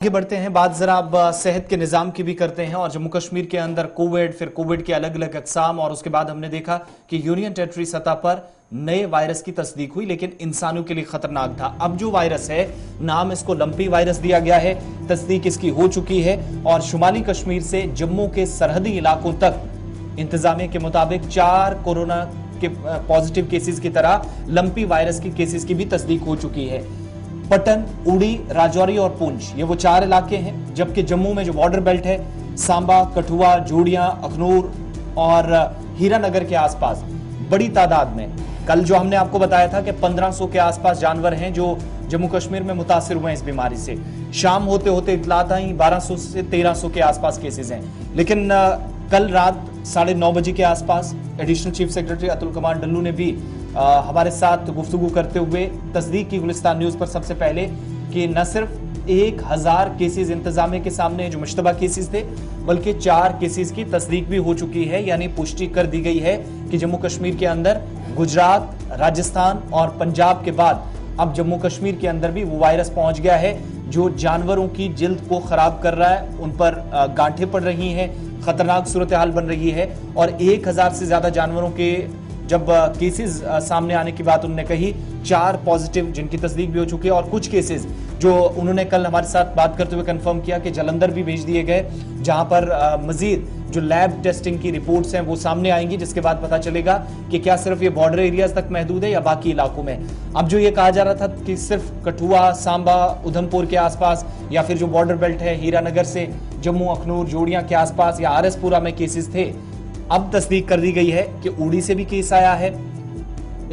आगे बढ़ते हैं, बात जरा अब सेहत के निज़ाम की भी करते हैं। और जम्मू कश्मीर के अंदर कोविड, फिर कोविड के अलग अलग अक़साम, और उसके बाद हमने देखा कि यूनियन टेरिटरी सतह पर नए वायरस की तस्दीक हुई, लेकिन इंसानों के लिए खतरनाक था। अब जो वायरस है, नाम इसको लंपी वायरस दिया गया है, तस्दीक इसकी हो चुकी है और शुमाली कश्मीर से जम्मू के सरहदी इलाकों तक इंतजामिया के मुताबिक 4 कोरोना के पॉजिटिव केसेस की तरह लंपी वायरस की केसेस की भी तस्दीक हो चुकी है। पटन, उड़ी, राजौरी और पुंछ, ये वो 4 इलाके हैं। जबकि जम्मू में जो बॉर्डर बेल्ट है, सांबा, कठुआ, जोड़ियां, अखनूर और हीरानगर के आसपास बड़ी तादाद में, कल जो हमने आपको बताया था कि 1500 के आसपास जानवर हैं जो जम्मू कश्मीर में मुतासिर हुए हैं इस बीमारी से। शाम होते होते इतलात आई 1200 से 1300 के आसपास केसेस हैं। लेकिन कल रात 9:30 बजे के आसपास additional chief secretary Atul Kumar Dullu ने भी हमारे साथ गुफ्तगू करते हुए तस्दीक की गुलिस्तान न्यूज पर सबसे पहले कि न सिर्फ 1000 केसेस इंतजामिया के सामने जो मुश्तबा केसेस थे, बल्कि 4 केसेस की तस्दीक भी हो चुकी है, यानी पुष्टि कर दी गई है कि जम्मू कश्मीर के अंदर गुजरात, राजस्थान और पंजाब के बाद अब जम्मू कश्मीर के अंदर भी वो वायरस पहुंच गया है जो जानवरों की जिल्द को खराब कर रहा है, उन पर गांठें पड़ रही हैं, खतरनाक सूरत हाल बन रही है। और 1000 से ज्यादा जानवरों के जब केसेस सामने आने की बात उन्होंने कही, 4 पॉजिटिव जिनकी तस्दीक भी हो चुकी है, और कुछ केसेस जो उन्होंने कल हमारे साथ बात करते हुए कंफर्म किया कि जलंधर भी भेज दिए गए, जहां पर मजीद जो लैब टेस्टिंग की रिपोर्ट्स हैं वो सामने आएंगी, जिसके बाद पता चलेगा कि क्या सिर्फ ये बॉर्डर एरियाज तक महदूद है या बाकी इलाकों में। अब जो ये कहा जा रहा था कि सिर्फ कठुआ, सांबा, उधमपुर के आसपास या फिर जो बॉर्डर बेल्ट है हीरानगर से जम्मू, अखनूर, जोड़ियां के आसपास या आरएसपुरा में केसेस थे, अब तस्दीक कर दी गई है कि उड़ी से भी केस आया है।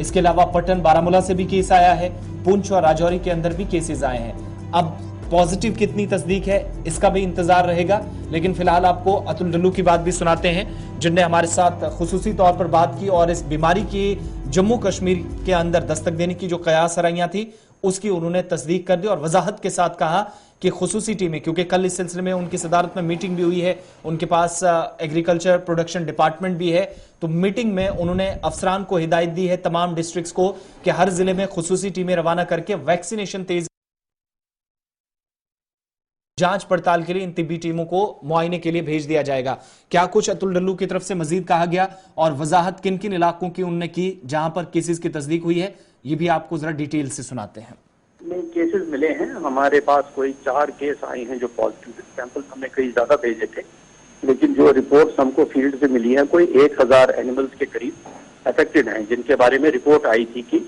इसके अलावा पटन, बारामूला से भी केस आया है, पुंछ और राजौरी के अंदर भी केसेस आए हैं। अब पॉजिटिव कितनी तस्दीक है इसका भी इंतजार रहेगा, लेकिन फिलहाल आपको अतुल डल्लू की बात भी सुनाते हैं, जिनने हमारे साथ खुसूसी तौर पर बात की और इस बीमारी की जम्मू कश्मीर के अंदर दस्तक देने की जो कयास सरैयां थी उसकी उन्होंने तस्दीक कर दी और वजाहत के साथ कहा कि खुसूसी टीमें, क्योंकि कल इस सिलसिले में उनकी सदारत में मीटिंग भी हुई है, उनके पास एग्रीकल्चर प्रोडक्शन डिपार्टमेंट भी है, तो मीटिंग में उन्होंने अफसरान को हिदायत दी है तमाम डिस्ट्रिक्ट्स को कि हर जिले में खुसूसी टीमें रवाना करके वैक्सीनेशन तेज जांच पड़ताल के लिए इन तिब्बी टीमों को मुआयने के लिए भेज दिया जाएगा। क्या कुछ अतुल डल्लू की तरफ से मजीद कहा गया और वजाहत किन किन इलाकों की उन्होंने की जहां पर केसेस की तस्दीक हुई है, ये भी आपको जरा डिटेल से सुनाते हैं। नहीं, केसेस मिले हैं हमारे पास, कोई 4 केस आए हैं जो पॉजिटिव। सैंपल हमने कई ज्यादा भेजे थे, लेकिन जो रिपोर्ट्स हमको फील्ड से मिली है, कोई 1000 एनिमल्स के करीब अफेक्टेड हैं, जिनके बारे में रिपोर्ट आई थी कि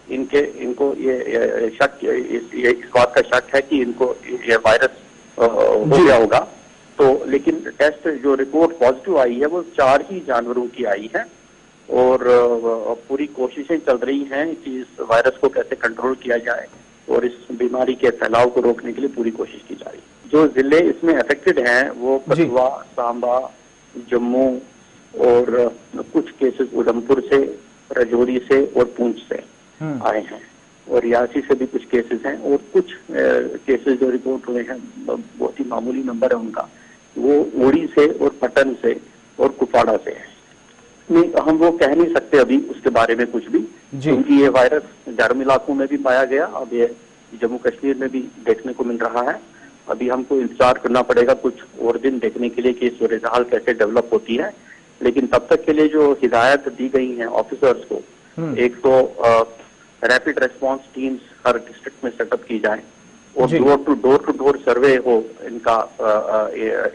इनको ये शक, इस बात का शक है कि इनको ये वायरस हो गया होगा। तो लेकिन टेस्ट जो रिपोर्ट पॉजिटिव आई है वो 4 ही जानवरों की आई है और पूरी कोशिशें चल रही हैं कि इस वायरस को कैसे कंट्रोल किया जाए और इस बीमारी के फैलाव को रोकने के लिए पूरी कोशिश की जा रही है। जो जिले इसमें अफेक्टेड हैं वो कठुआ, सांबा, जम्मू और कुछ केसेस उधमपुर से, राजौरी से और पुंछ से आए हैं, और रियासी से भी कुछ केसेस हैं, और कुछ केसेस जो रिपोर्ट हुए हैं, बहुत ही मामूली नंबर है उनका, वो उड़ी से और पटन से और कुपवाड़ा से है। नहीं, हम वो कह नहीं सकते अभी उसके बारे में कुछ भी, क्योंकि ये वायरस गर्म इलाकों में भी पाया गया, अब ये जम्मू कश्मीर में भी देखने को मिल रहा है। अभी हमको इंतजार करना पड़ेगा कुछ और दिन देखने के लिए कि सूरत हाल कैसे डेवलप होती है। लेकिन तब तक के लिए जो हिदायत दी गई है ऑफिसर्स को, एक तो रैपिड रेस्पॉन्स टीम्स हर डिस्ट्रिक्ट में सेटअप की जाए और डोर टू डोर सर्वे हो इनका,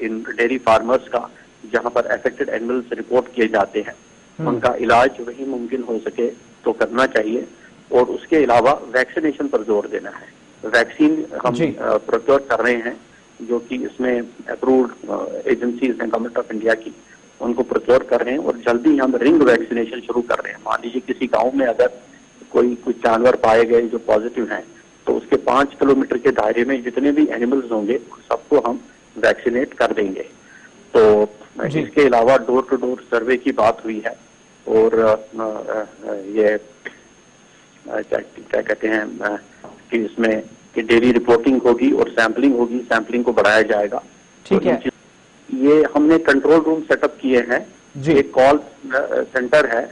इन डेयरी फार्मर्स का, जहां पर अफेक्टेड एनिमल्स रिपोर्ट किए जाते हैं, उनका इलाज वही मुमकिन हो सके तो करना चाहिए। और उसके अलावा वैक्सीनेशन पर जोर देना है। वैक्सीन हम प्रोक्योर कर रहे हैं, जो कि इसमें अप्रूव्ड एजेंसीज हैं गवर्नमेंट ऑफ इंडिया की, उनको प्रोक्योर कर रहे हैं और जल्दी हम रिंग वैक्सीनेशन शुरू कर रहे हैं। मान लीजिए किसी गाँव में अगर कुछ जानवर पाए गए जो पॉजिटिव हैं, तो उसके 5 किलोमीटर के दायरे में जितने भी एनिमल्स होंगे सबको हम वैक्सीनेट कर देंगे। तो इसके अलावा डोर टू डोर सर्वे की बात हुई है और ये क्या कहते हैं कि इसमें कि डेली रिपोर्टिंग होगी और सैंपलिंग होगी, सैंपलिंग को बढ़ाया जाएगा। ठीक है। ये हमने कंट्रोल रूम सेटअप किए हैं, एक कॉल सेंटर है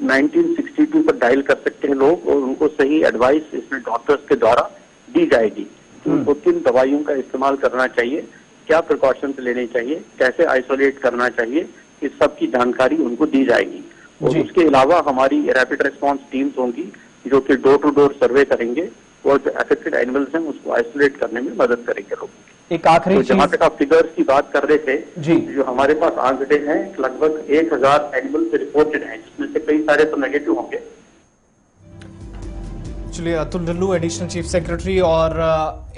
1962 पर डायल कर सकते हैं लोग और उनको सही एडवाइस इसमें डॉक्टर्स के द्वारा दी जाएगी कि उनको किन दवाइयों का इस्तेमाल करना चाहिए, क्या प्रिकॉशंस लेने चाहिए, कैसे आइसोलेट करना चाहिए, इस सब की जानकारी उनको दी जाएगी। और उसके अलावा हमारी रैपिड रिस्पांस टीम्स होंगी जो कि डोर टू डोर सर्वे करेंगे और जो अफेक्टेड एनिमल्स हैं उसको आइसोलेट करने में मदद करेंगे लोगों की। एक आखिरी तो जहां तक आप फिगर्स की बात कर रहे थे, जी, जो हमारे पास आंकड़े हैं लगभग 1000 एनिमल्स रिपोर्टेड हैं, जिसमें से कई सारे तो नेगेटिव होंगे। चलिए, अतुल डल्लू एडिशनल चीफ सेक्रेटरी और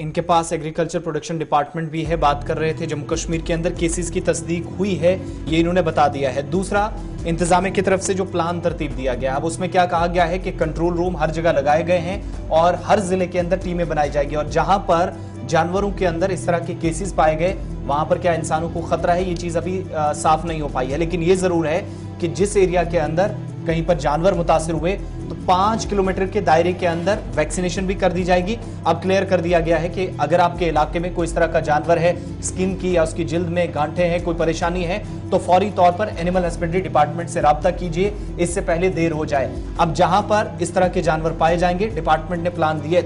इनके पास एग्रीकल्चर प्रोडक्शन डिपार्टमेंट भी है, बात कर रहे थे जम्मू कश्मीर के अंदर केसेस की तस्दीक हुई है, ये इन्होंने बता दिया है। दूसरा, इंतजामिया की तरफ से जो प्लान तरतीब दिया गया, अब उसमें क्या कहा गया है कि कंट्रोल रूम हर जगह लगाए गए हैं और हर जिले के अंदर टीमें बनाई जाएगी और जहां पर जानवरों के अंदर इस तरह के केसेस पाए गए वहां पर क्या इंसानों को खतरा है, ये चीज अभी साफ नहीं हो पाई है। लेकिन ये जरूर है कि जिस एरिया के अंदर कहीं पर जानवर मुतासिर हुए तो 5 किलोमीटर के दायरे के अंदर वैक्सीनेशन भी कर दी जाएगी। अब क्लियर कर दिया गया है कि अगर आपके इलाके में कोई इस तरह का जानवर है, स्किन की या उसकी जिल्द में गांठें हैं, कोई परेशानी है, तो फौरी तौर पर एनिमल हस्बेंड्री डिपार्टमेंट से राब्ता कीजिए, इससे पहले देर हो जाए। अब जहां पर इस तरह के जानवर पाए जाएंगे, डिपार्टमेंट ने प्लान दिए,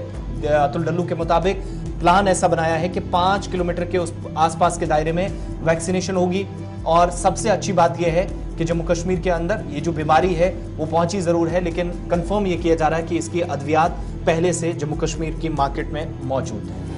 अतुल डल्लू के मुताबिक प्लान ऐसा बनाया है कि 5 किलोमीटर के उस आसपास के दायरे में वैक्सीनेशन होगी। और सबसे अच्छी बात यह है कि जम्मू कश्मीर के अंदर ये जो बीमारी है वो पहुंची जरूर है, लेकिन कंफर्म ये किया जा रहा है कि इसकी अद्वियात पहले से जम्मू कश्मीर की मार्केट में मौजूद है।